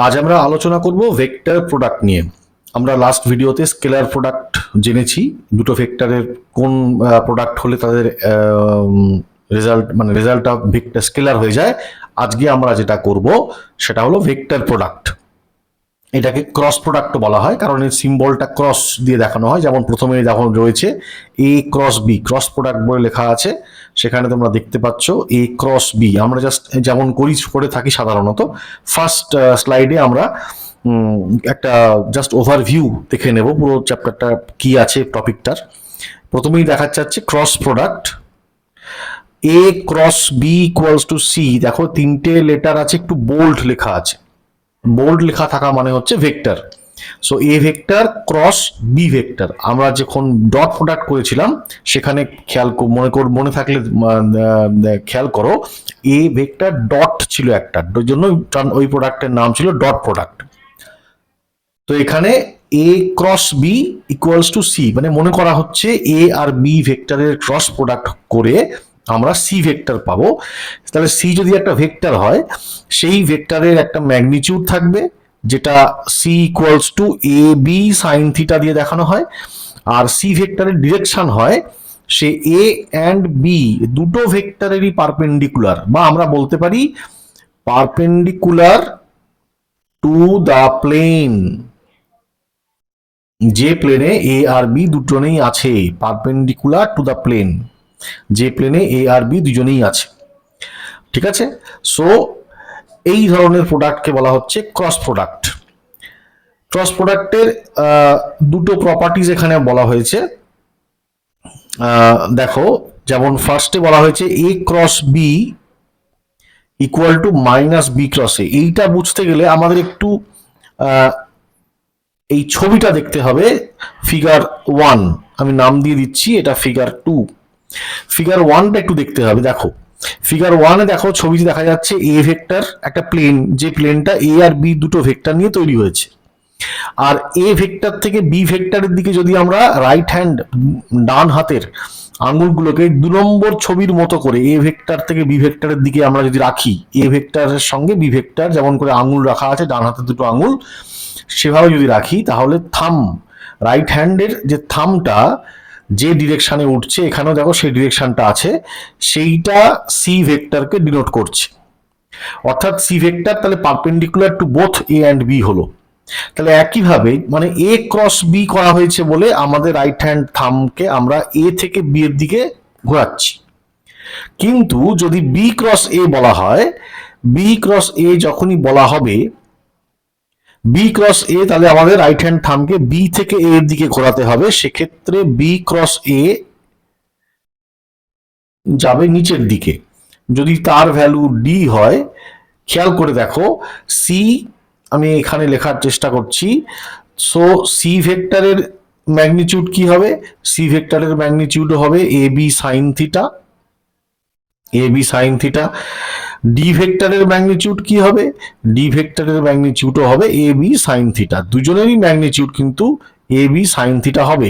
আজ আমরা আলোচনা করব ভেক্টর প্রোডাক্ট নিয়ে। আমরা লাস্ট ভিডিওতে স্কেলার প্রোডাক্ট জেনেছি, দুটো ভেক্টরের কোন প্রোডাক্ট হলে তাদের রেজাল্ট অফ ভেক্টর স্কেলার হয়ে যায়। আজকে আমরা যেটা করব সেটা হলো ভেক্টর প্রোডাক্ট। এটাকে ক্রস প্রোডাক্ট বলা হয় কারণ এর সিম্বলটা ক্রস দিয়ে দেখানো হয়। যেমন প্রথমে যখন রয়েছে এ ক্রস বি, ক্রস প্রোডাক্ট বলে লেখা আছে, সেখানে তোমরা দেখতে পাচ্ছ এ ক্রস বি। আমরা জাস্ট যেমন করে থাকি সাধারণত, ফার্স্ট স্লাইডে আমরা একটা জাস্ট ওভারভিউ দেখে নেব পুরো চ্যাপ্টারটা কি আছে টপিকটার। প্রথমেই দেখাচ্ছে যাচ্ছে cross product A cross B equals to C. দেখো তিনটে লেটার আছে, একটু বোল্ড লেখা আছে। বোল্ড লেখা থাকা মানে হচ্ছে vector. So A vector cross B vector. আমরা যখন ডট প্রোডাক্ট করেছিলাম সেখানে মনে থাকলে খেয়াল করো, এ ভেক্টর ডট ছিল একটা, ওই জন্য ওই প্রোডাক্টের নাম ছিল ডট প্রোডাক্ট। তো এখানে A cross B equals to C, মানে মনে করা হচ্ছে এ আর বি ভেক্টরের ক্রস প্রোডাক্ট করে আমরা সি ভেক্টর পাবো। তাহলে সি যদি একটা ভেক্টর হয়, সেই ভেক্টরের একটা ম্যাগনিটিউড থাকবে যেটা C equals to A B sine theta দিয়ে দেখানো হয়। আর সি ভেক্টরের ডিরেকশন হয় সে এ অ্যান্ড বি দুটো ভেক্টরেরই পারপেন্ডিকুলার, বা আমরা বলতে পারি পারপেন্ডিকুলার টু দ্য প্লেন। যে প্লেনে এ আর বি দুজনেই আছে, পারপেন্ডিকুলার টু দ্য প্লেন, যে প্লেনে এ আর বি দুজনেই আছে। ঠিক আছে, সো এই ধরনের প্রোডাক্টকে বলা হচ্ছে ক্রস প্রোডাক্ট। ক্রস প্রোডাক্টের দুটো প্রপার্টিজ এখানে বলা হয়েছে। দেখো, যেমন ফার্স্টে বলা হয়েছে A cross B equal to minus B cross A. এইটা বুঝতে গেলে আমাদের একটু এই ছবিটা দেখতে হবে। ফিগার 1 আমি নাম দিয়ে দিচ্ছি, এটা ফিগার 2। ফিগার 1টা একটু দেখতে হবে। দেখো ফিগার 1-এ দেখো ছবিতে দেখা যাচ্ছে এ ভেক্টর একটা প্লেন, যে প্লেনটা এ আর বি দুটো ভেক্টর নিয়ে তৈরি হয়েছে। আর এ ভেক্টর থেকে বি ভেক্টরের দিকে যদি আমরা রাইট হ্যান্ড ডান হাতের আঙুলগুলোকে 2 নম্বর ছবির মতো করে এ ভেক্টর থেকে বি ভেক্টরের দিকে আমরা যদি রাখি, এ ভেক্টরের সঙ্গে বি ভেক্টর যেমন করে আঙুল রাখা আছে ডান হাতে দুটো আঙুল, সেভাবে যদি রাখি, তাহলে থাম, রাইট হ্যান্ডের যে থামটা যে ডিরেকশনে উঠছে, এখানেও দেখো সেই ডিরেকশনটা আছে, সেইটা সি ভেক্টরকে ডিনোট করছে। অর্থাৎ সি ভেক্টর তাহলে perpendicular to both A and B হলো। তাহলে একইভাবে মানে এ ক্রস বি করা হয়েছে বলে আমাদের রাইট হ্যান্ড থামকে আমরা এ থেকে বি এর দিকে ঘোরাচ্ছি। কিন্তু যদি বি ক্রস এ বলা হয়, বি ক্রস এ যখনই বলা হবে বি ক্রস এ, তাহলে আমাদের রাইট হ্যান্ড থামকে বি থেকে এ এর দিকে ঘোরাতে হবে। সেক্ষেত্রে বি ক্রস এ যাবে নিচের দিকে। যদি তার ভ্যালু ডি হয়, খেয়াল করে দেখো সি, আমি এখানে লেখার চেষ্টা করছি। সো সি ভেক্টরের ম্যাগনিটিউড কি হবে? সি ভেক্টরের ম্যাগনিটিউড হবে এ বি সাইন থিটা, এ বি সাইন থিটা। ডি ভেক্টরের ম্যাগনিটিউড কি হবে? ডি ভেক্টরের ম্যাগনিটিউডও হবে এ বি সাইন থিটা। দুজনেরই ম্যাগনিটিউড কিন্তু এ বি সাইন থিটা হবে।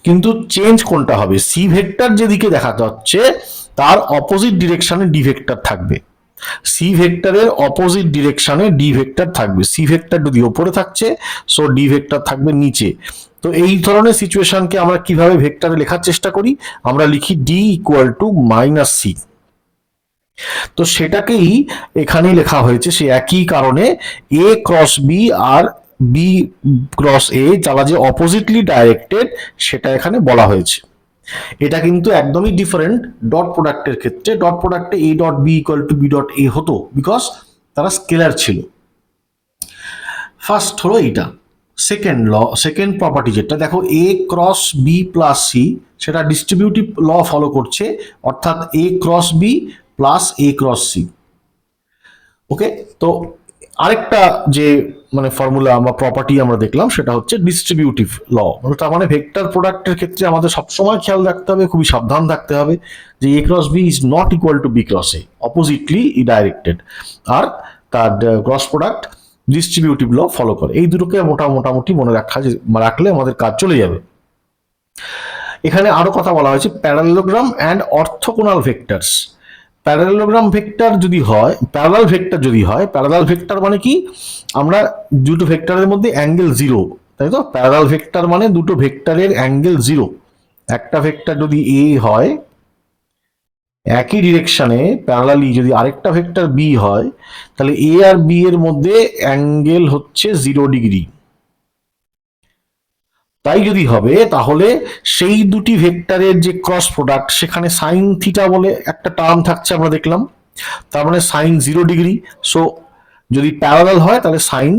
কিন্তু চেঞ্জ কোনটা হবে? সি ভেক্টর যেদিকে দেখা যাচ্ছে তার অপোজিট ডিরেকশনে ডি ভেক্টর থাকবে। সি ভেক্টরের অপোজিট ডিরেকশনে ডি ভেক্টর থাকবে। সি ভেক্টর যদি ওপরে থাকছে, সো ডি ভেক্টর থাকবে নিচে। তো এই ধরনের সিচুয়েশনকে আমরা কিভাবে ভেক্টরে লেখার চেষ্টা করি? আমরা লিখি D equal to minus C. তো সেটাকেই এখানেই লেখা হয়েছে, সে একই কারণে এ ক্রস বি আর বি ক্রস এ যারা যে অপোজিটলি ডাইরেক্টেড সেটা এখানে বলা হয়েছে। এটা কিন্তু একদমই ডিফারেন্ট ডট প্রোডাক্টের ক্ষেত্রে। ডট প্রোডাক্টে A dot B equal to B dot A হতো, বিকজ তারা স্কেলার ছিল। ফার্স্ট হলো এইটা। সেকেন্ড প্রপার্টি যেটা দেখো, এ ক্রস বি প্লাস সি, সেটা ডিস্ট্রিবিউটিভ ল ফলো করছে, অর্থাৎ এ cross B plus A cross C. ওকে, তো আরেকটা যে ফর্মুলা বা প্রপার্টি আমরা দেখলাম সেটা হচ্ছে ডিস্ট্রিবিউটিভ ল। তার মানে ভেক্টর প্রোডাক্টের ক্ষেত্রে আমাদের সবসময় খেয়াল রাখতে হবে, খুবই সাবধান থাকতে হবে যে A cross B is not equal to B cross A, oppositely directed. আর তার cross product distributive law follow করে। এই দুটোকে মোটামুটি মনে রাখলে আমাদের কাজ চলে যাবে। এখানে আরো কথা বলা হয়েছে parallelogram and orthogonal vectors. Parallelogram vector যদি হয়, প্যারালাল ভেক্টর যদি হয়, প্যারালাল ভেক্টর মানে কি, আমরা দুটো ভেক্টরের মধ্যে অ্যাঙ্গেল জিরো, তাই তো? প্যারালাল ভেক্টর মানে দুটো ভেক্টরের অ্যাঙ্গেল জিরো। একটা ভেক্টর যদি এ হয়, একই ডিরেকশনে প্যারালালি যদি আরেকটা ভেক্টর বি হয়, তাহলে এ আর বি এর মধ্যে অ্যাঙ্গেল হচ্ছে 0 ডিগ্রি। তাই যদি হবে তাহলে সেই দুটি ভেক্টরের যে ক্রস প্রোডাক্ট, সেখানে সাইন থিটা বলে একটা টার্ম থাকছে আমরা দেখলাম, তার মানে সাইন 0 ডিগ্রি। সো যদি প্যারালাল হয় তাহলে সাইন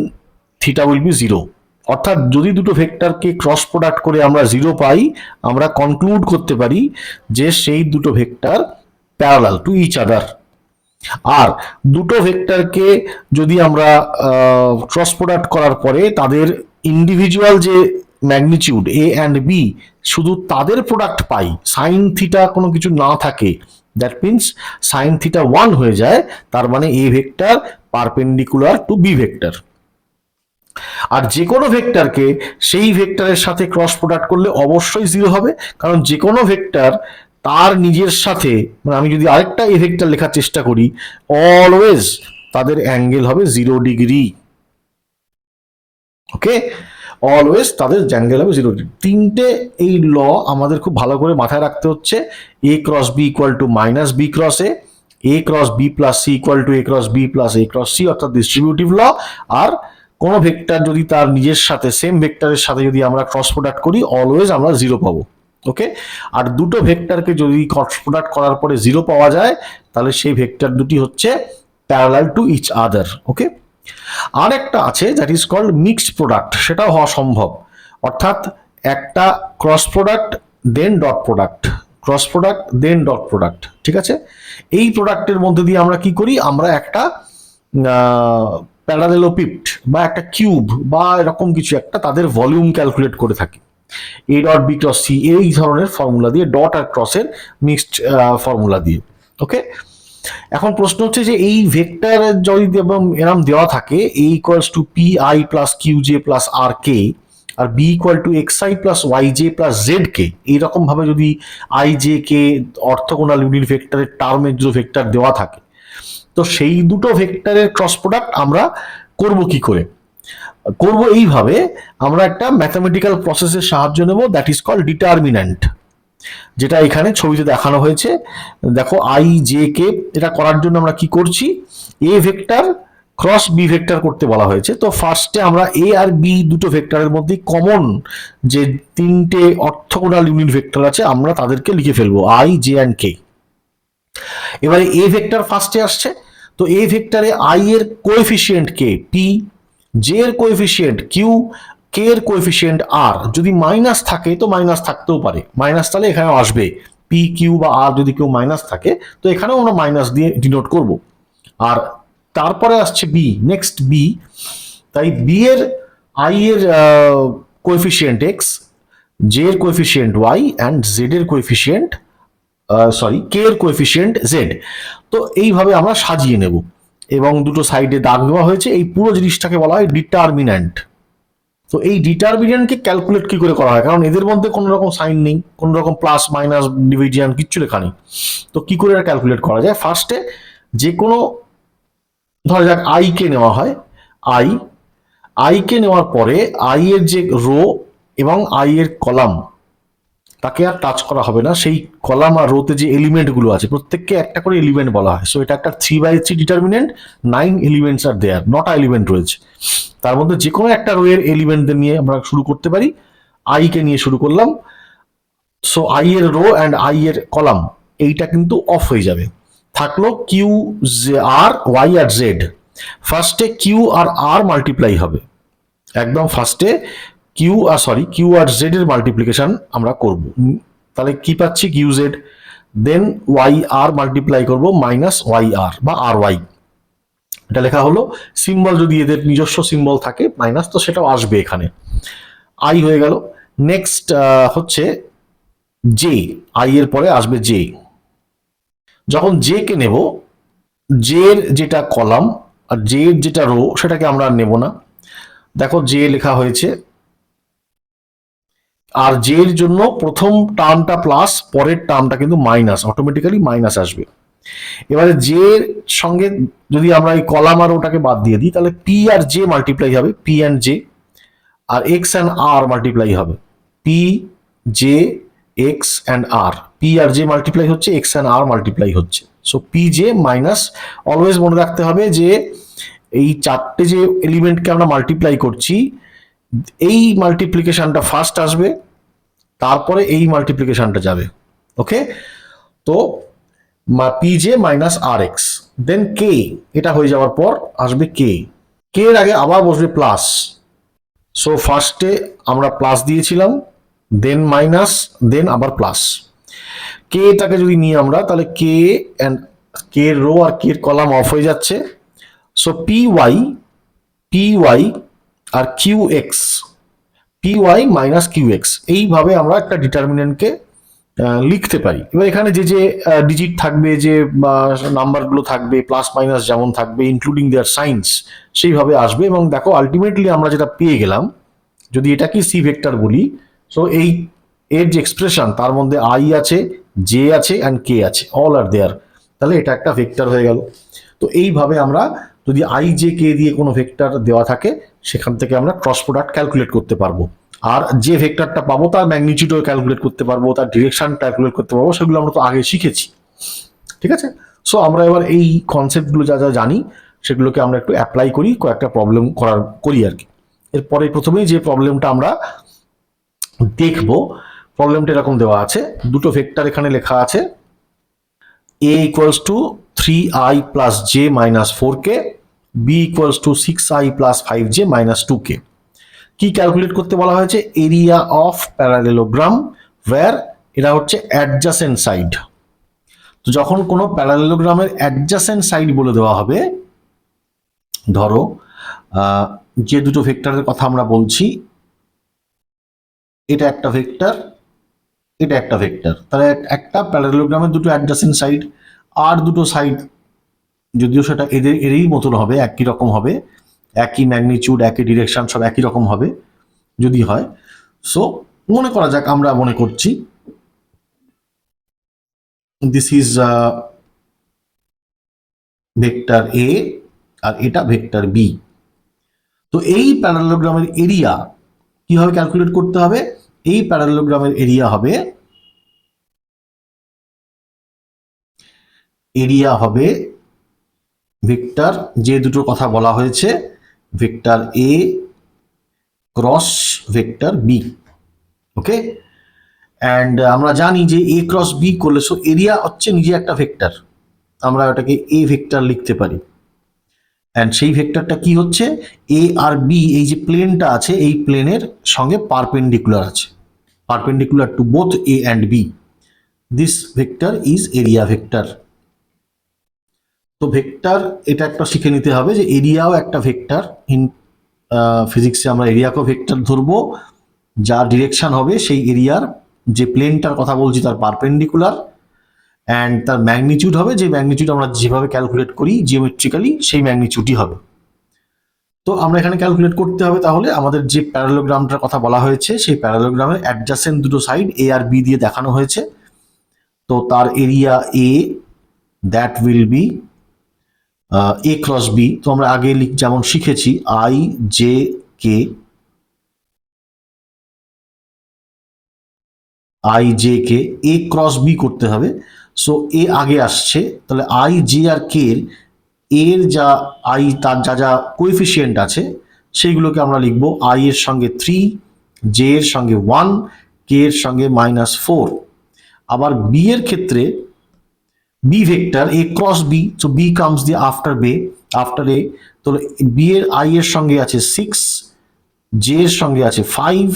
থিটা উইল বি 0। অর্থাৎ যদি দুটো ভেক্টরকে ক্রস প্রোডাক্ট করে আমরা 0 পাই, আমরা কনক্লুড করতে পারি যে সেই দুটো vector parallel to each other. আর দুটো ভেক্টরকে যদি আমরা ক্রস প্রোডাক্ট করার পরে তাদের ইন্ডিভিজুয়াল যে ম্যাগনিটিউড এ অ্যান্ড বি, শুধু তাদের প্রোডাক্ট পাই, সাইন থিটা কোনো কিছু না থাকে, দ্যাট মিনস সাইন থিটা 1 হয়ে যায়, তার মানে A vector perpendicular to B vector. আর যে কোনো ভেক্টরকে সেই ভেক্টরের সাথে ক্রস প্রোডাক্ট করলে অবশ্যই 0 হবে, কারণ যে কোনো ভেক্টর তার নিজের সাথে, মানে আমি যদি আরেকটা এ ভেক্টর লেখার চেষ্টা করি, অলওয়েজ তাদের অ্যাঙ্গেল হবে 0 ডিগ্রি। ওকে, অলওয়েজ তাদের অ্যাঙ্গেল হবে 0 ডিগ্রি। তিনটে এই ল আমাদের খুব ভালো করে মাথায় রাখতে হচ্ছে। A cross B equal to minus B cross A cross B plus C equal to A cross B plus A cross C, অর্থাৎ ডিস্ট্রিবিউটিভ ল। আর কোনো ভেক্টর যদি তার নিজের সাথে, সেম ভেক্টরের সাথে যদি আমরা ক্রস প্রোডাক্ট করি, অলওয়েজ আমরা 0 পাবো। ওকে, আর দুটো ভেক্টরকে যদি ক্রস প্রোডাক্ট করার পরে 0 পাওয়া যায়, তাহলে সেই ভেক্টর দুটি হচ্ছে parallel to each other. Okay, আর একটা আছে that is called mixed product, সেটাও হওয়া সম্ভব। অর্থাৎ একটা cross product then dot product, cross product then dot product, ঠিক আছে? এই প্রোডাক্টের মধ্যে দিয়ে আমরা কি করি, আমরা একটা প্যারালেলোপিড বা একটা কিউব বা এরকম কিছু একটা তাদের ভলিউম ক্যালকুলেট করে থাকি, A dot B cross C, এই ধরনের ফর্মুলা দিয়ে, ডট আর ক্রসের মিক্সড ফর্মুলা দিয়ে। ওকে, এখন প্রশ্ন হচ্ছে যে এই ভেক্টর যদি এরম দেওয়া থাকে, A equals to P I plus Q J plus R K, আর B equal to X I plus Y J plus Z K, এইরকম ভাবে যদি I J K orthogonal unit ভেক্টরের টার্মের দুটো ভেক্টর দেওয়া থাকে, তো সেই দুটো ভেক্টরের ক্রস প্রোডাক্ট আমরা করব কি করে? করব এইভাবে, আমরা একটা ম্যাথামেটিক্যাল প্রসেসের সাহায্য নেব, দ্যাট ইজ কল্ড ডিটারমিন্যান্ট, যেটা এখানে ছবিতে দেখানো হয়েছে। দেখো আই জে কে, এটা করার জন্য আমরা কি করছি, A vector cross B vector করতে বলা হয়েছে। তো ফার্স্টে আমরা এ আর বি দুটো ভেক্টরের মধ্যে কমন যে তিনটে অর্থগোনাল ইউনিট ভেক্টর আছে, আমরা তাদেরকে লিখে ফেলবো আই জে অ্যান্ড কে। এবারে এ ভেক্টর ফার্স্টে আসছে, তো এ ভেক্টরে আই এর কোএফিসিয়েন্ট কে পি, জে এর কোএফিসিয়েন্ট কিউ, কে এর কোএফিসিয়েন্ট আর। যদি মাইনাস থাকে তো মাইনাস থাকতেও পারে, মাইনাস তাহলে এখানেও আসবে, পি কিউ বা আর যদি কেউ মাইনাস থাকে তো এখানেও আমরা মাইনাস দিয়ে ডিনোট করব। আর তারপরে আসছে বি, নেক্সট বি, তাই বি এর আই এর কোএফিসিয়েন্ট এক্স, জে এর কোএফিসিয়েন্ট ওয়াই অ্যান্ড জেড এর কোএফিসিয়েন্ট কে এর কোএফিসিয়েন্ট জেড। তো এইভাবে আমরা সাজিয়ে নেব, এবং দুটো সাইডে দাগ দেওয়া হয়েছে। এই পুরো জিনিসটাকে বলা হয় ডিটারমিন্যান্ট। তো এই ডিটারমিন্যান্টকে ক্যালকুলেট কি করে করা হয়, কারণ এদের মধ্যে কোনো রকম সাইন নেই, কোনো রকম প্লাস মাইনাস ডিভিশন কিচ্ছু লেখা নেই। তো কি করে এটা ক্যালকুলেট করা যায়, ফার্স্টে যে কোনো, ধরা যাক আই কে নেওয়া হয়, আই কে নেওয়ার পরে আই এর যে রো এবং আই এর কলাম, তাকে আর টাচ করা হবে না। সেই কলাম আর রোতে যে এলিমেন্টগুলো আছে প্রত্যেককে একটা করে এলিমেন্ট বলা হয়। সো এটা একটা 3/3 ডিটারমিনেন্ট, 9 এলিমেন্টস আর দেয়ার, 9টা এলিমেন্ট রয়েছে। তার মধ্যে যে কোনো একটা রো এর এলিমেন্টদের নিয়ে আমরা শুরু করতে পারি। আই কে নিয়ে শুরু করলাম, সো আই এর রো অ্যান্ড আই এর কলাম এইটা কিন্তু অফ হয়ে যাবে, থাকলো কিউ আর ওয়াই আর জেড। ফার্স্টে কিউ আর আর মাল্টিপ্লাই হবে, একদম ফার্স্টে কিউ আর জেড এর মাল্টিপ্লিকেশন আমরা করব। তাহলে কি পাচ্ছি, কিউ জেড, দেন ওয়াই আর মাল্টিপ্লাই করব মাইনাস ওয়াই আর বা আর ওয়াই, এটা লেখা হলো। সিম্বল যদি এদের নিজস্ব সিম্বল থাকে মাইনাস, তো সেটাও আসবে এখানে। আই হয়ে গেল। নেক্সট হচ্ছে জে, আই এর পরে আসবে জে। যখন জে কে নেব, জে এর যেটা কলাম আর জে এর যেটা রো সেটাকে আমরা নেব না। দেখো জে লেখা হয়েছে, আর জে এর জন্য প্রথম টার্মটা প্লাস, পরের টার্মটা কিন্তু মাইনাস, অটোমেটিক্যালি মাইনাস আসবে। এবারে জে সঙ্গে যদি আমরা এই কলাম আর ওটাকে বাদ দিয়ে দিই, তাহলে পি আর জে মাল্টিপ্লাই হবে, পি অ্যান্ড জে, আর এক্স অ্যান্ড আর মাল্টিপ্লাই হবে, P J X and R. P আর জে মাল্টিপ্লাই হচ্ছে, এক্স অ্যান্ড আর মাল্টিপ্লাই হচ্ছে। So P J minus, always মনে রাখতে হবে যে এই চারটে যে এলিমেন্টকে আমরা মাল্টিপ্লাই করছি, এই মাল্টিপ্লিকেশনটা ফার্স্ট আসবে, তারপরে এই মাল্টিপ্লিকেশনটা যাবে। ওকে, তো পি জে মাইনাস আর এক্স, দেন কে, এটা হয়ে যাওয়ার পর আসবে কে, কে এর আগে আবার বসবে প্লাস। সো ফার্স্টে আমরা প্লাস দিয়েছিলাম, দেন মাইনাস, দেন আবার প্লাস। কে এটাকে যদি নিই আমরা, তাহলে কে অ্যান্ড কে রো আর কে কলাম অফ হয়ে যাচ্ছে। সো পি ওয়াই আর Q X, P Y minus Q X, এইভাবে আমরা একটা ডিটারমিনেন্টকে লিখতে পারি। এবার এখানে যে যে ডিজিট থাকবে, যে নাম্বারগুলো থাকবে, প্লাস মাইনাস যেমন থাকবে, ইনক্লুডিং দেয়ার সাইন্স, সেইভাবে আসবে। এবং দেখো আলটিমেটলি আমরা যেটা পেয়ে গেলাম, যদি এটাকে সি ভেক্টর বলি, সো এই এর যে এক্সপ্রেশন, তার মধ্যে আই আছে, জে আছে অ্যান্ড কে আছে, অল আর দেয়ার, তাহলে এটা একটা ভেক্টর হয়ে গেল। তো এইভাবে আমরা যদি আই জে কে দিয়ে কোনো ভেক্টর দেওয়া থাকে, সেখান থেকে আমরা ক্রস প্রোডাক্ট ক্যালকুলেট করতে পারবো। আর যে ভেক্টরটা পাবো তার ম্যাগনিটিউডও ক্যালকুলেট করতে পারবো, তার ডিরেকশন ক্যালকুলেট করতে পারবো, সেগুলো আমরা তো আগে শিখেছি। ঠিক আছে, সো আমরা এবার এই কনসেপ্টগুলো যা যা জানি, সেগুলোকে আমরা একটু অ্যাপ্লাই করি, কয়েকটা প্রবলেম করি আর কি। এরপরে প্রথমেই যে প্রবলেমটা আমরা দেখবো, প্রবলেমটা এরকম দেওয়া আছে, দুটো ভেক্টর এখানে লেখা আছে, a equals to 3i plus j minus 4k, b equals to 6i plus 5j minus 2k। কি ক্যালকুলেট করতে বলা হয়েছে? এরিয়া অফ প্যারালেলোগ্রাম ওয়্যার, এটা হচ্ছে অ্যাডজাসেন্ট সাইড। তো যখন কোনো প্যারালেলোগ্রামের অ্যাডজাসেন্ট সাইড বলে দেওয়া হবে, ধরো যে দুটো ভেক্টরের কথা আমরা বলছি, এটা একটা ভেক্টর, এটা একটা ভেক্টর, তাহলে একটা প্যারালেলোগ্রামের দুটো অ্যাডজাসেন্ট সাইড, আর দুটো সাইড যদিও সেটা এরই মতন হবে, একই রকম হবে, একই ম্যাগনিটিউড, একই ডিরেকশন, সব একই রকম হবে যদি হয়। সো মনে করা যাক, আমরা মনে করছি দিস ইজ ভেক্টর এ আর এটা ভেক্টর বি। তো এই প্যারালেলোগ্রামের এরিয়া কিভাবে ক্যালকুলেট করতে হবে? এই প্যারালেলোগ্রামের এরিয়া হবে ভেক্টর যে দুটোর কথা বলা হয়েছে, vector A cross vector B. Okay, and আমরা জানি যে এ ক্রস বি করলে, সো এরিয়া হচ্ছে নিজে একটা ভেক্টর, আমরা ওটাকে এ ভেক্টর লিখতে পারি। অ্যান্ড সেই ভেক্টরটা কি হচ্ছে? এ আর বি, এই যে প্লেনটা আছে, এই প্লেনের সঙ্গে পারপেন্ডিকুলার আছে, perpendicular to both A and B. This vector is area vector. তো ভেক্টর এটা একটা শিখে নিতে হবে যে এরিয়াও একটা ভেক্টর। ইন ফিজিক্সে আমরা এরিয়াকেও ভেক্টর ধরবো, যার ডিরেকশন হবে সেই এরিয়ার, যে প্লেনটার কথা বলছি তার পারপেন্ডিকুলার, অ্যান্ড তার ম্যাগনিটিউড হবে, যে ম্যাগনিটিউড আমরা যেভাবে ক্যালকুলেট করি জিওমেট্রিক্যালি, সেই ম্যাগনিটিউডই হবে। তো আমরা এখানে ক্যালকুলেট করতে হবে, তাহলে আমাদের যে প্যারালেলোগ্রামটার কথা বলা হয়েছে, সেই প্যারালেলোগ্রামের অ্যাডজাসেন্ট দুটো সাইড এ আর বি দিয়ে দেখানো হয়েছে। তো তার area A, that will be A cross B. তো আমরা আগে যেমন শিখেছি, I J K, I J K A cross B করতে হবে। সো এ আগে আসছে, তাহলে আই জে আর কে এর যা আই, তার যা যা কোএফিসিয়েন্ট আছে, সেইগুলোকে আমরা লিখবো আই এর সঙ্গে 3, জে এর সঙ্গে 1, কে এর সঙ্গে -4। আবার বি এর ক্ষেত্রে B vector A cross B, so B comes the after A, তাহলে বি এর আই এর সঙ্গে আছে 6, জে এর সঙ্গে আছে 5,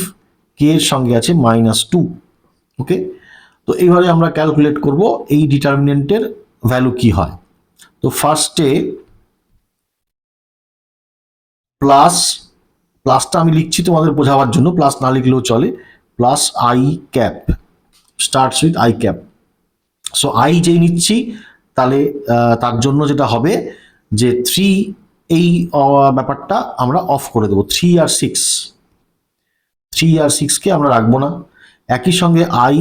কে এর সঙ্গে আছে -2। ওকে, তো এইভাবে আমরা ক্যালকুলেট করব এই ডিটারমিনেন্টের ভ্যালু কি হয়। তো ফার্স্টে প্লাসটা আমি লিখছি তোমাদের বোঝাবার জন্য, প্লাস না লিখলেও চলে, plus I cap, starts with I cap. So I যেই নিচ্ছি, তাহলে তার জন্য যেটা হবে যে 3, এই ব্যাপারটা আমরা অফ করে দেবো, 3 আর 6কে আমরা রাখবো না। একই সঙ্গে আই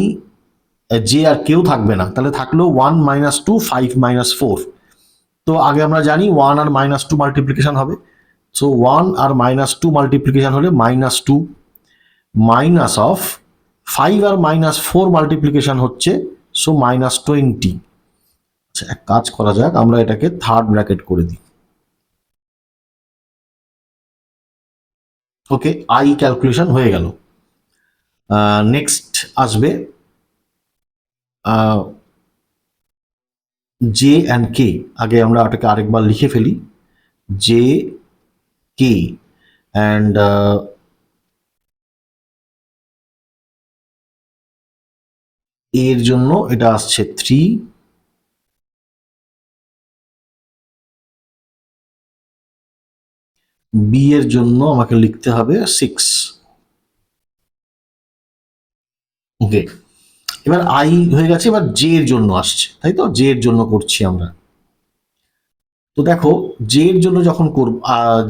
জে আর কেউ থাকবে না, তাহলে থাকলো 1 - 2 5 - 4। তো আগে আমরা জানি 1 আর -2 মাল্টিপ্লিকেশন হবে, সো 1 আর -2 মাল্টিপ্লিকেশন হলে -2 মাইনাস অফ 5 আর -4 মাল্টিপ্লিকেশন হচ্ছে, সো -20। আচ্ছা, এক কাজ করা যাক, আমরা এটাকে থার্ড ব্র্যাকেট করে দিই। ওকে, আই ক্যালকুলেশন হয়ে গেল। নেক্সট আসবে জে অ্যান্ড কে। আগে আমরা এটাকে আরেকবার লিখে ফেলি, জে কে অ্যান্ড এর জন্য এটা আসছে 3, বি এর জন্য আমাকে লিখতে হবে 6। ওকে, এবার আই হয়ে গেছে, এবার জে এর জন্য আসছে, তাই তো? জে এর জন্য করছি আমরা। তো দেখো, জে এর জন্য যখন করব,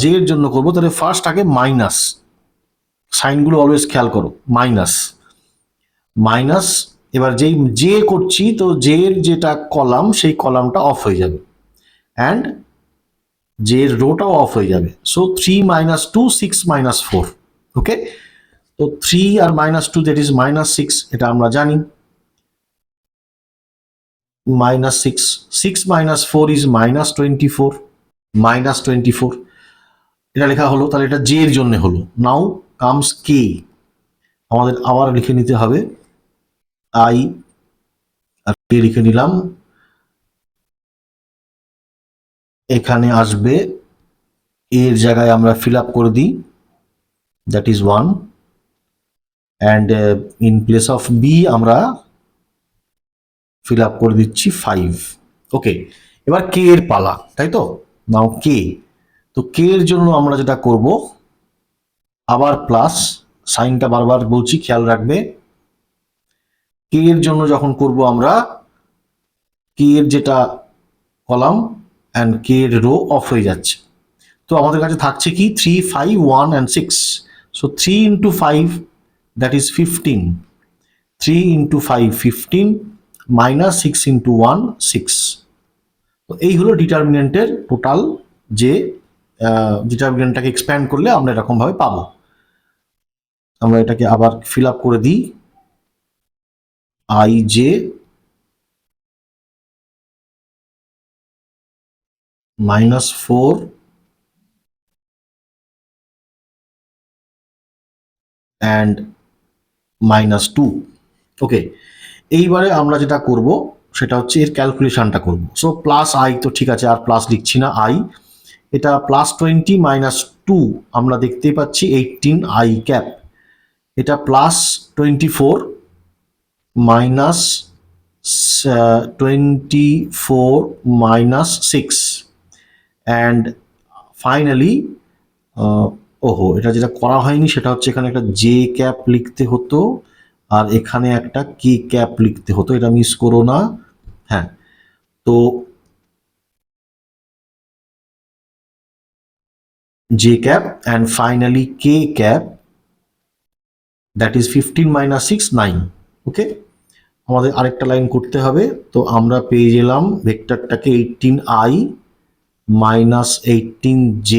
জে এর জন্য করবো, তাহলে ফার্স্ট আগে মাইনাস, সাইনগুলো অলওয়েজ খেয়াল করো, মাইনাস মাইনাস। এবার যেই জে করছি, তো জে এর যেটা কলাম, সেই কলামটা অফ হয়ে যাবে, অ্যান্ড জে এর রোটাও অফ হয়ে যাবে। সো 3 - 2 6 - 4। ওকে, তো 3 আর -2 দ্যাট ইজ -6, এটা আমরা জানি। -6, 6 - 4 ইজ -24, -24 এটা লেখা হলো। তাহলে এটা জে এর জন্য হলো। নাও কামস কে, আমাদের আবার লিখে নিতে হবে আই, আর কে লিখে নিলাম। এখানে আসবে, এর জায়গায় আমরা ফিল আপ করে দিই, that is 1, and in place of B আমরা ফিল আপ করে দিচ্ছি 5। ওকে, এবার কে এর পালা, তাই তো? নাও কে, তো কে এর জন্য আমরা যেটা করব, আবার প্লাস, সাইনটা বারবার বলছি, খেয়াল রাখবে। কে এর জন্য যখন করব আমরা, কে এর যেটা কলাম অ্যান্ড কে এর রো অফ হয়ে যাচ্ছে, তো আমাদের কাছে থাকছে কি 3 5 1 and 6। So 3 into 5 that is 15, 3 into 5 15 minus 6 into 1 6। তো এই হলো ডিটারমিনেন্টের টোটাল, যে ডিটারমিনেন্টটাকে এক্সপ্যান্ড করলে আমরা এরকম ভাবে পাবো। আমরা এটাকে আবার ফিল আপ করে দিই, আই জে -4 and -2। ওকে, এইবারে আমরা যেটা করব সেটা হচ্ছে এর ক্যালকুলেশনটা করব। সো প্লাস আই, তো ঠিক আছে, আর প্লাস লিখছি না, আই। এটা +20 - 2, আমরা দেখতেই পাচ্ছি 18 আই ক্যাপ। এটা +24 -24 -6, অ্যান্ড ফাইনালি, ওহো, এটা যেটা করা হয়নি সেটা হচ্ছে এখানে একটা জে ক্যাপ লিখতে হতো, আর এখানে একটা কে ক্যাপ লিখতে হতো, এটা মিস করো না। হ্যাঁ, তো J cap and finally K cap, that is 15 - 6 9। ওকে, আমাদের আরেকটা লাইন করতে হবে। তো আমরা পেয়ে গেলাম ভেক্টরটাকে 18i -18j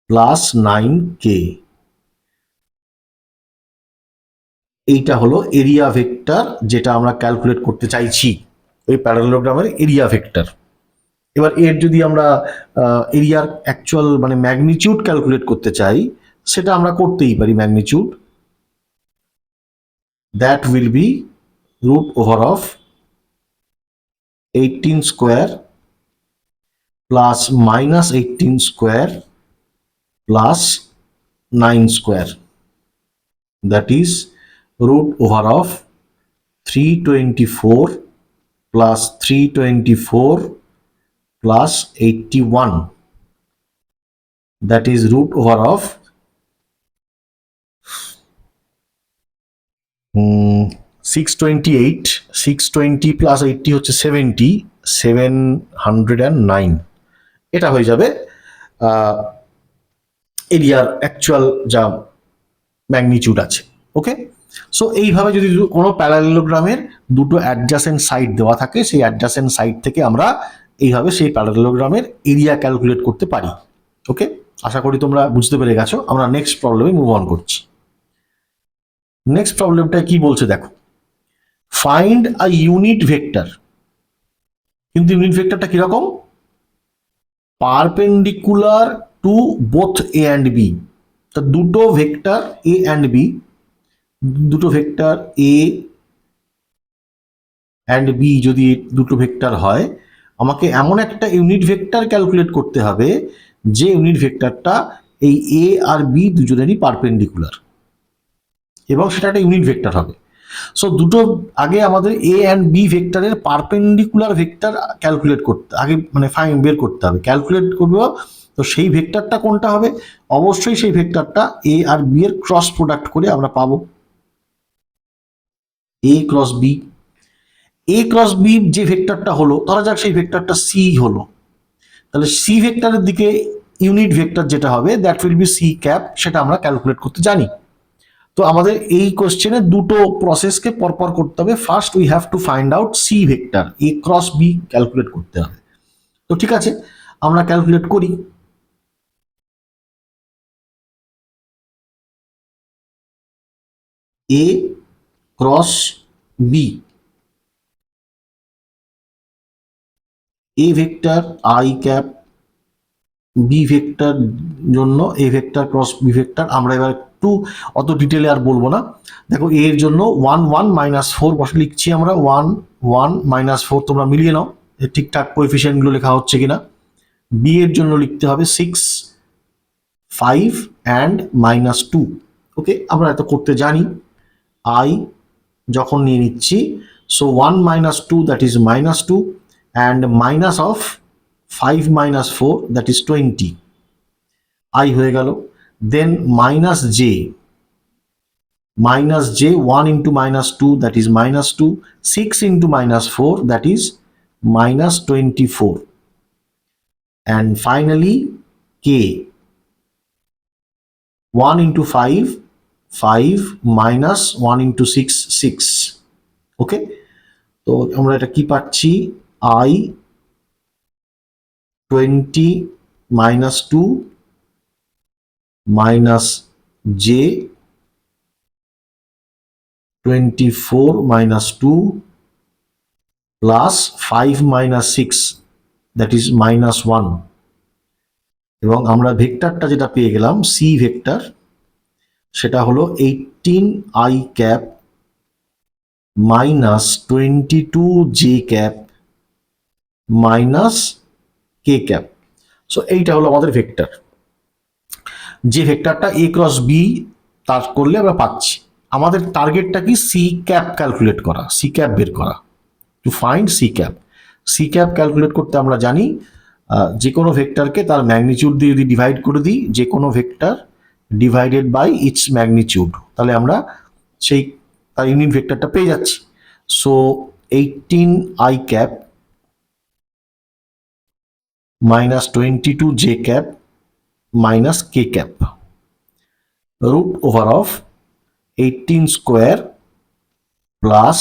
+9k। এইটা হলো এরিয়া ভেক্টর, যেটা আমরা ক্যালকুলেট করতে চাইছি, ওই প্যারালেলোগ্রামের এরিয়া ভেক্টর। এবার এর যদি আমরা এরিয়ার অ্যাকচুয়াল মানে ম্যাগনিটিউড ক্যালকুলেট করতে চাই, সেটা আমরা করতেই পারি। Magnitude, that will B √of 18 square plus -18 square plus 9 square, that is √of 324 plus 324 plus 81, that is √of 628, 620 plus 80 হচ্ছে 70, 709। এটা হয়ে যাবে এরিয়ার অ্যাকচুয়াল যা ম্যাগনিটিউড আছে। ওকে, সো এইভাবে যদি কোনো প্যারালেলোগ্রামের দুটো অ্যাডজাসেন্ট সাইড দেওয়া থাকে, সেই অ্যাডজাসেন্ট সাইড থেকে আমরা এইভাবে সেই প্যারালেলোগ্রামের এরিয়া ক্যালকুলেট করতে পারি। ওকে, আশা করি তোমরা বুঝতে পেরে গেছো। আমরা নেক্সট প্রবলেমে মুভ অন করছি। নেক্সট প্রবলেমটা কি বলছে দেখো, ফাইন্ড আ ইউনিট ভেক্টর। কিন্তু ইউনিট ভেক্টরটা কিরকম? Perpendicular to both A and B. তা দুটো ভেক্টর এ অ্যান্ড বি, দুটো ভেক্টর এ অ্যান্ড বি যদি দুটো ভেক্টর হয়, আমাকে এমন একটা ইউনিট ভেক্টর ক্যালকুলেট করতে হবে যে ইউনিট ভেক্টরটা এই এ আর বি দুজনেরই পারপেন্ডিকুলার, এবং সেটা একটা ইউনিট ভেক্টর হবে। সো দুটো আগে আমাদের এ অ্যান্ড বি ভেক্টরের পারপেন্ডিকুলার ভেক্টর ক্যালকুলেট করতে আগে মানে ফাইন বের করতে হবে, ক্যালকুলেট করবো। তো সেই ভেক্টরটা কোনটা হবে? অবশ্যই সেই ভেক্টরটা এ আর বি এর ক্রস প্রোডাক্ট করে আমরা পাবো এ cross B. A cross B যে ভেক্টরটা হলো, ধরা যাক সেই ভেক্টরটা সি হলো, তাহলে সি ভেক্টরের দিকে ইউনিট ভেক্টর যেটা হবে that will be C cap, সেটা আমরা ক্যালকুলেট করতে জানি। তো আমাদের এই কোশ্চেনে দুটো প্রসেসকে পরপর করতে হবে। First we have to find out C vector, A cross B calculate করতে হবে। তো ঠিক আছে, আমরা ক্যালকুলেট করি। A cross B, A vector I cap, B vector জন্য A vector cross B vector. আমরা এবার একটু অত ডিটেলে আর বলবো না। দেখো এর জন্য 1 1 -4 বসে লিখছি আমরা, 1 1 -4, তোমরা মিলিয়ে নাও ঠিকঠাক কোএফিসিয়েন্টগুলো লেখা হচ্ছে কিনা। বি এর জন্য লিখতে হবে 6 5 অ্যান্ড -2। ওকে, আমরা এত করতে জানি। আই যখন নিয়ে নিচ্ছি, so 1 -2 that is -2 and minus of 5 -4 that is 20, I হয়ে গেল। Than minus J 1 into -2 that is -2, 6 into -4 that is -24, and finally k 1 into 5 5 minus 1 into 6 6. ওকে, তো আমরা এটা কি পাচ্ছি? I 20 -2 minus j 24 -2 plus 5 -6 that is -1, এবং আমরা ভেক্টরটা যেটা পেয়ে গেলাম সি ভেক্টর, সেটা হলো 18 I cap minus 22 J cap minus K cap. So এইটা হলো আমাদের ভেক্টর। যে ভেক্টরটা এ ক্রস বি তার করলে আমরা পাচ্ছি। আমাদের টার্গেটটা কি? সি ক্যাপ ক্যালকুলেট করা, সি ক্যাপ বের করা, to find C cap. C cap calculate করতে আমরা জানি যে কোনো ভেক্টরকে তার ম্যাগনিটিউড দিয়ে যদি ডিভাইড করে দিই, যে কোনো vector divided by its magnitude, তাহলে আমরা সেই তার ইউনিট ভেক্টরটা পেয়ে যাচ্ছি। So 18 I cap minus 22 J cap minus K cap, root over of 18 square plus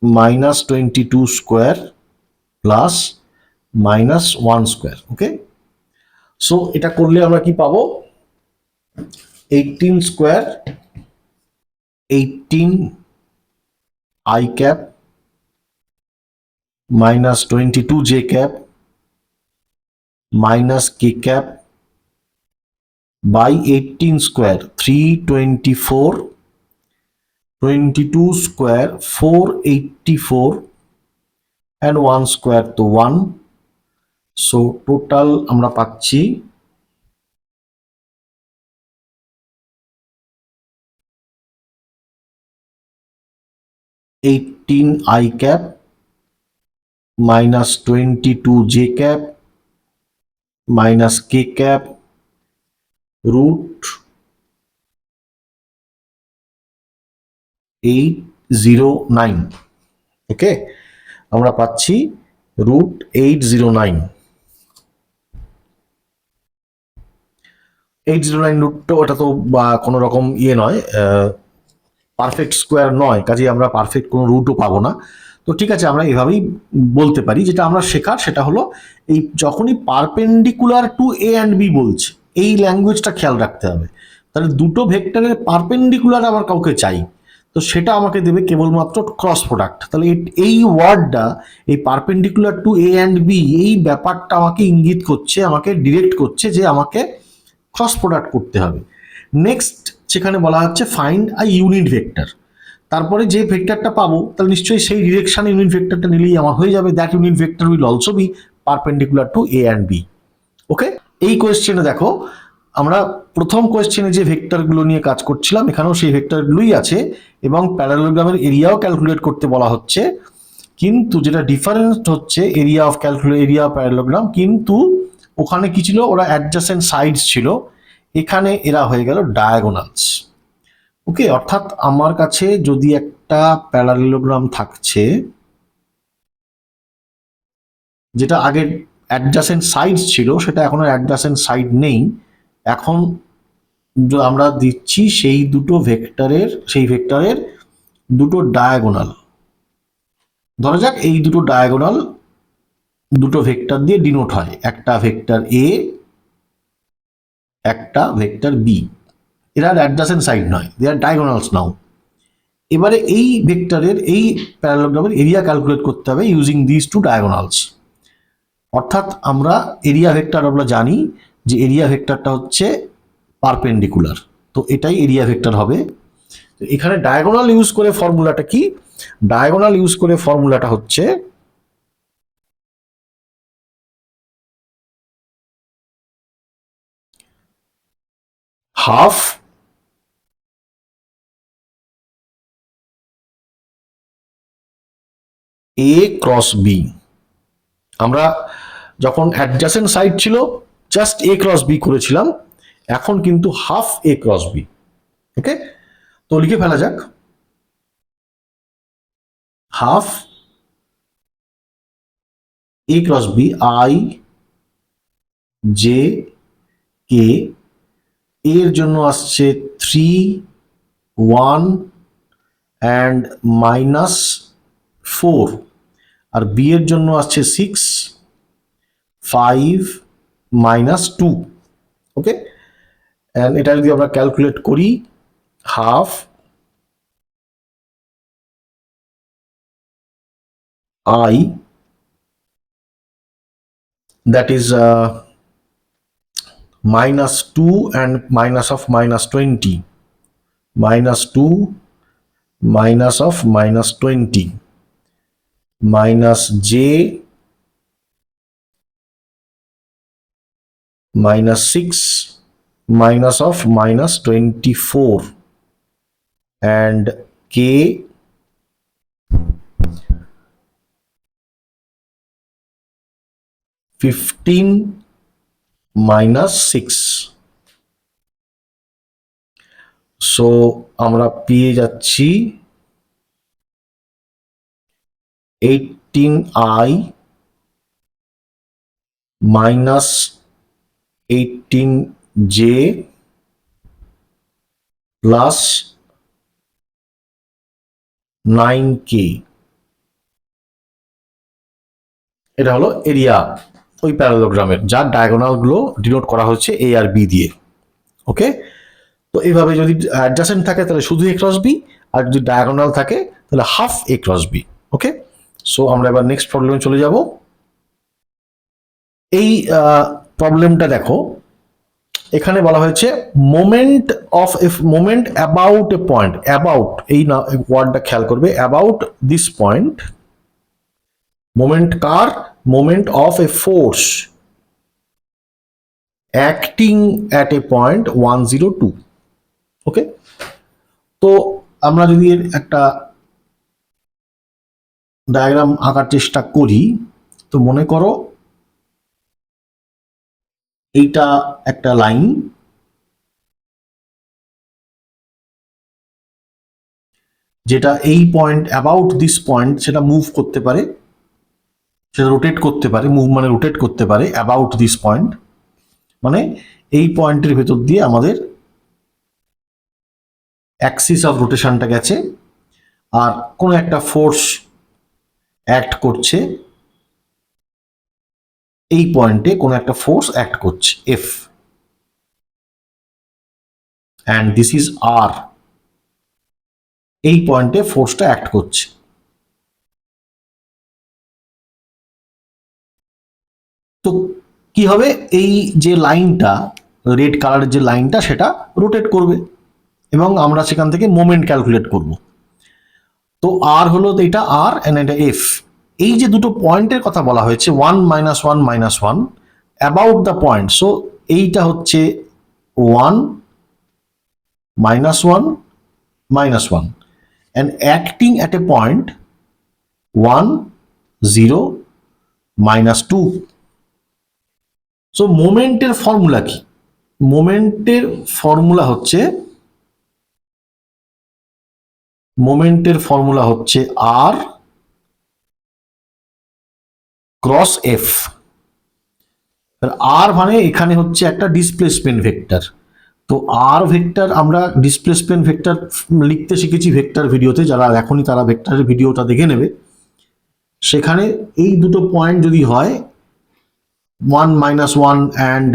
minus 22 square plus minus 1 square. Okay, so এটা করলে আমরা কি পাবো? 18 square 18 I cap minus 22 J cap minus K cap by 18 square 324, 22 square 484 and 1 square তো 1। So total আমরা পাচ্ছি 18 I cap minus 22 J cap minus K cap root 809। Okay, আমরা পাচ্ছি রুট 809। 809 রুটটা ওটা তো কোনো রকম ইয়ে নয়, পারফেক্ট স্কোয়ার নয়, কাজেই আমরা পারফেক্ট কোনো রুটও পাবো না। তো ঠিক আছে, আমরা এভাবেই বলতে পারি। যেটা আমরা শেখার সেটা হলো এই যখনই perpendicular to A and B বলছে, এই ল্যাঙ্গুয়েজটা খেয়াল রাখতে হবে। তাহলে দুটো ভেক্টরের পারপেন্ডিকুলার আমার কাউকে চাই, তো সেটা আমাকে দেবে কেবলমাত্র ক্রস প্রোডাক্ট। তাহলে এই ওয়ার্ডটা, এই perpendicular to A and B, এই ব্যাপারটা আমাকে ইঙ্গিত করছে, আমাকে ডিরেক্ট করছে যে আমাকে ক্রস প্রোডাক্ট করতে হবে। নেক্সট সেখানে বলা হচ্ছে ফাইন্ড আ ইউনিট ভেক্টর। তারপরে যে ভেক্টরটা পাবো তাহলে নিশ্চয়ই সেই ডিরেকশনে ইউনিট ভেক্টরটা নিলেই আমার হয়ে যাবে। That unit vector will also be perpendicular to A and B. Okay, এই কোয়েশ্চেনে দেখো আমরা প্রথম কোয়েশ্চেনে যে ভেক্টরগুলো নিয়ে কাজ করছিলাম এখানেও সেই ভেক্টরগুলোই আছে এবং প্যারালেলোগ্রামের এরিয়াও ক্যালকুলেট করতে বলা হচ্ছে। কিন্তু যেটা ডিফারেন্স হচ্ছে এরিয়া অফ প্যারালেলোগ্রাম, কিন্তু ওখানে কি ছিল, ওরা অ্যাডজাসেন্ট সাইডস ছিল, এখানে এরা হয়ে গেল ডায়াগোনালস। ওকে, অর্থাৎ আমার কাছে যদি একটা প্যারালেলোগ্রাম থাকছে যেটা আগে অ্যাডজাসেন্ট সাইড ছিল, সেটা এখন আর অ্যাডজাসেন্ট সাইড নেই, এখন আমরা দিচ্ছি সেই ভেক্টরের দুটো ডায়াগোনাল। ধরা যাক এই দুটো ডায়াগোনাল দুটো ভেক্টর দিয়ে ডিনোট হয়, একটা ভেক্টর এ, একটা ভেক্টর বি। এরা অ্যাডজাসেন্ট সাইড নয়, দে আর ডায়াগোনালস নাও। এবারে এই ভেক্টরের এই প্যারালেলোগ্রামের এরিয়া ক্যালকুলেট করতে হবে ইউজিং দিস টু ডায়াগোনালস। অর্থাৎ আমরা এরিয়া ভেক্টর আমরা জানি যে এরিয়া ভেক্টরটা হচ্ছে পারপেন্ডিকুলার, তো এটাই এরিয়া ভেক্টর হবে। এখানে ডায়াগোনাল ইউজ করে ফর্মুলাটা কি, ডায়াগোনাল ইউজ করে ফর্মুলাটা হচ্ছে হাফ এ ক্রস বি। আমরা যখন অ্যাডজাসেন্ট সাইড ছিল জাস্ট এ ক্রস বি করেছিলাম, এখন কিন্তু half A cross B. Okay, তো লিখে ফেলা যাক half A cross B, I J K, এর জন্য আসছে 3 1 অ্যান্ড -4, আর বি এর জন্য আসছে 6 5 -2। ওকে, অ্যান্ড এটা যদি আমরা ক্যালকুলেট করি, half I, that is -2 and minus of -20, -2 minus of -20, minus j -6 minus of -24, and k 15 -6। So আমরা পেয়ে যাচ্ছি 18i minus 18j plus 9k। এটা হলো এরিয়া ওই প্যারালোগ্রামের, যার ডায়াগোনাল গুলো ডিনোট করা হচ্ছে এ আর বি দিয়ে। ওকে, তো এইভাবে যদি অ্যাডজাসেন্ট থাকে তাহলে শুধু এ ক্রস বি, আর যদি ডায়াগোনাল থাকে তাহলে half A cross B. Okay, so আমরা এবার নেক্সট প্রবলেমে চলে যাব। এই প্রবলেমটা দেখো, এখানে বলা হয়েছে moment of a moment about a point, about এই না ওয়ার্ডটা খেয়াল করবে, about this point, moment car, moment of A force acting at A point 102। ওকে, তো আমরা যদি এর একটা ডায়াগ্রাম আঁকার চেষ্টা করি, তো মনে করো এইটা একটা লাইন, যেটা এই পয়েন্ট অ্যাবাউট দিস পয়েন্ট সেটা মুভ করতে পারে, সেটা রোটেট করতে পারে, মুভ মানে রোটেট করতে পারে অ্যাবাউট দিস পয়েন্ট, মানে এই পয়েন্টের ভেতর দিয়ে আমাদের অ্যাক্সিস অফ রোটেশনটা গেছে, আর কোনো একটা ফোর্স অ্যাক্ট করছে এই পয়েন্টে, কোনো একটা ফোর্স অ্যাক্ট করছে এফ, অ্যান্ড দিস ইজ আর। এই পয়েন্টে ফোর্সটা অ্যাক্ট করছে। তো কি হবে, এই যে লাইনটা রেড কালারের যে লাইনটা সেটা রোটেট করবে এবং আমরা সেখান থেকে মোমেন্ট ক্যালকুলেট করব। তো আর হলো এটা আর এন্ড এটা এফ। এই যে দুটো পয়েন্টের কথা বলা হয়েছে 1 - 1 - 1 অ্যাবাউট দ্য পয়েন্ট, সো এইটা হচ্ছে 1 - 1 - 1 and acting at a point 1 0 -2. So মোমেন্টের formula কি? মোমেন্টের ফর্মুলা হচ্ছে আর ক্রস এফ। আর মানে এখানে হচ্ছে একটা ডিসপ্লেসমেন্ট ভেক্টর। তো আর ভেক্টর আমরা ডিসপ্লেসমেন্ট ভেক্টর লিখতে শিখেছি ভেক্টর ভিডিওতে, যারা এখনই তারা ভেক্টরের ভিডিওটা দেখে নেবে। সেখানে এই দুটো পয়েন্ট যদি হয় 1 - 1 and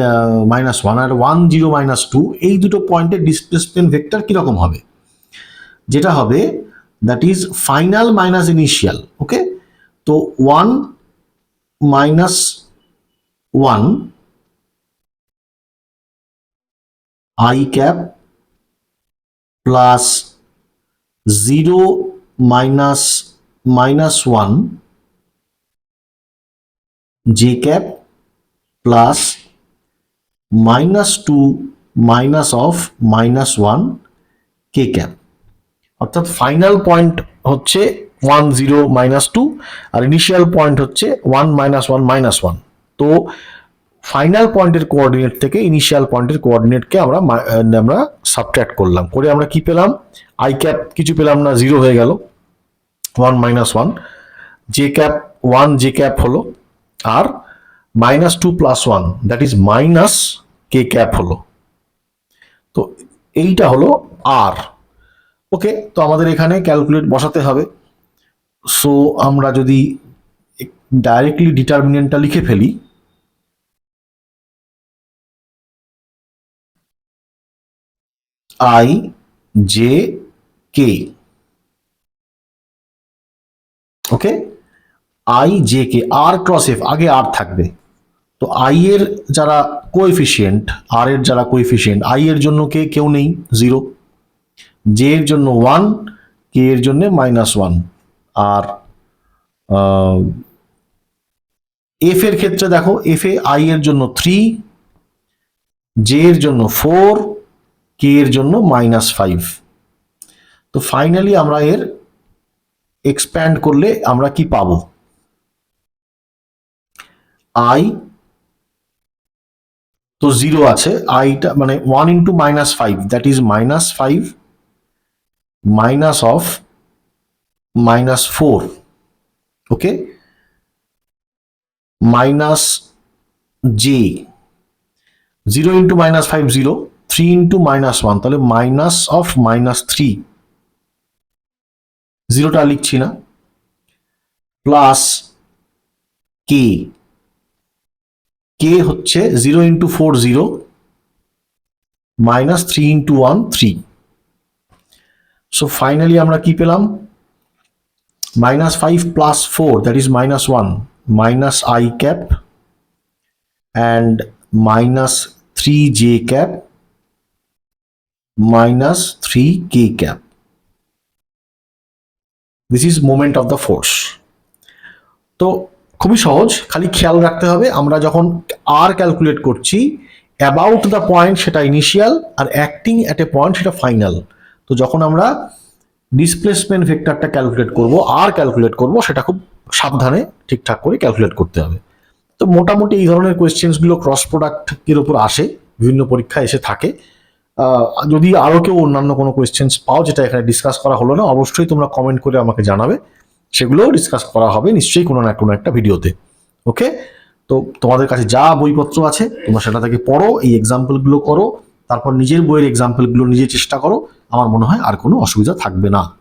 -1 আর 1 0 -2, এই দুটো পয়েন্টের ডিসপ্লেসমেন্ট ভেক্টর কিরকম হবে? যেটা হবে that is final minus initial. Okay, তো 1 - 1 I cap plus 0 -1 j cap plus -2 minus of -1 k cap। অর্থাৎ ফাইনাল পয়েন্ট হচ্ছে 1 0 -2 আর ইনিশিয়াল পয়েন্ট হচ্ছে 1 - 1 -1। তো ফাইনাল পয়েন্টের কোঅর্ডিনেট থেকে ইনিশিয়াল পয়েন্টের কোঅর্ডিনেটকে আমরা সাবট্রাক্ট করলাম, করে আমরা কি পেলাম? আই ক্যাপ কিছু পেলাম না, 0 হয়ে গেল, 1 - 1 জে ক্যাপ 1 জে ক্যাপ হলো, আর -2 + 1 that is minus K cap হলো। তো এইটা হলো আর। ওকে, তো আমাদের এখানে ক্যালকুলেট বসাতে হবে। সো আমরা যদি ডাইরেক্টলি ডিটারমিনেন্টটা লিখে ফেলি, I J K. Okay, I J K, R cross F, আগে আর থাকবে। তো আই এর যারা কোএফিসিয়েন্ট, আর এর যারা কোএফিসিয়েন্ট, আই এর জন্য কেউ নেই 0, জে এর জন্য 1, কে এর জন্য -1, আর এফ এর ক্ষেত্রে দেখো, এফ এ আই এর জন্য 3, জে এর জন্য 4, কে এর জন্য -5। তো ফাইনালি আমরা এর এক্সপ্যান্ড করলে আমরা কি পাবো? আই তো 0 আছে, আইটা মানে 1 × -5 that is -5 minus of -4। Okay, minus J, 0 × -5 0, 3 × -1, তাহলে মাইনাস অফ -3, 0টা লিখছি না, প্লাস কে, কে হচ্ছে 0 × 4 0, -3 × 1 3। সো ফাইনালি আমরা কি পেলাম? -5 + 4 that is -1 minus I cap and -3 j cap -3 k cap. This is moment of the force. তো খুবই সহজ, খালি খেয়াল রাখতে হবে আমরা যখন আর ক্যালকুলেট করছি অ্যাবাউট দ্য পয়েন্ট সেটা initial, R acting at A point সেটা ফাইনাল। তো যখন আমরা ডিসপ্লেসমেন্ট ভেক্টরটা ক্যালকুলেট করব, আর ক্যালকুলেট করব, সেটা খুব সাবধানে ঠিকঠাক করে ক্যালকুলেট করতে হবে। তো মোটামুটি এই ধরনের কোয়েশ্চেন্সগুলো ক্রস প্রোডাক্টের উপর আসে, বিভিন্ন পরীক্ষায় এসে থাকে। যদি আরও কেউ অন্যান্য কোনো কোয়েশ্চেন্স পাও যেটা এখানে ডিসকাস করা হলো না, অবশ্যই তোমরা কমেন্ট করে আমাকে জানাবে, সেগুলোও ডিসকাস করা হবে নিশ্চয়ই কোনো না কোনো একটা ভিডিওতে। ওকে, তো তোমাদের কাছে যা বইপত্র আছে তোমরা সেটা থেকে পড়ো, এই এক্সাম্পলগুলো করো, তারপর নিজের বইয়ের এক্সাম্পলগুলো নিজে চেষ্টা করো, আমার মনে হয় আর কোনো অসুবিধা থাকবে না।